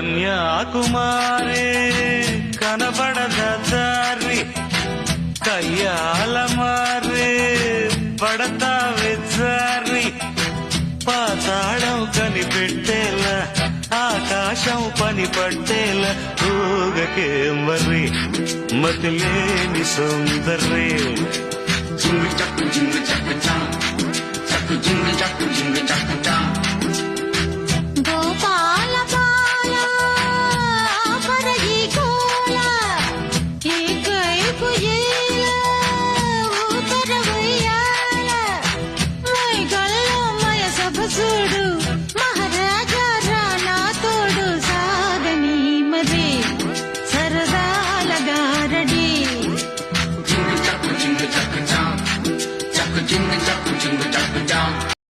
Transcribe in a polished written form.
కన్యాకుమారి కనబడద దారి కయ్యాల మారి పడతా విజారి పాతాళం కనిపెట్టేలా ఆకాశం పని పట్టేలా ఊగకే మరి మతిలేని సుందరి జింగు చక్కు చా చక్కు జింగు చక్కు చా గోపాల బాల పరగి కోల ఏకైపు ఏల ఊతర వయ్యాల మై గల్ల మయ సభసుడు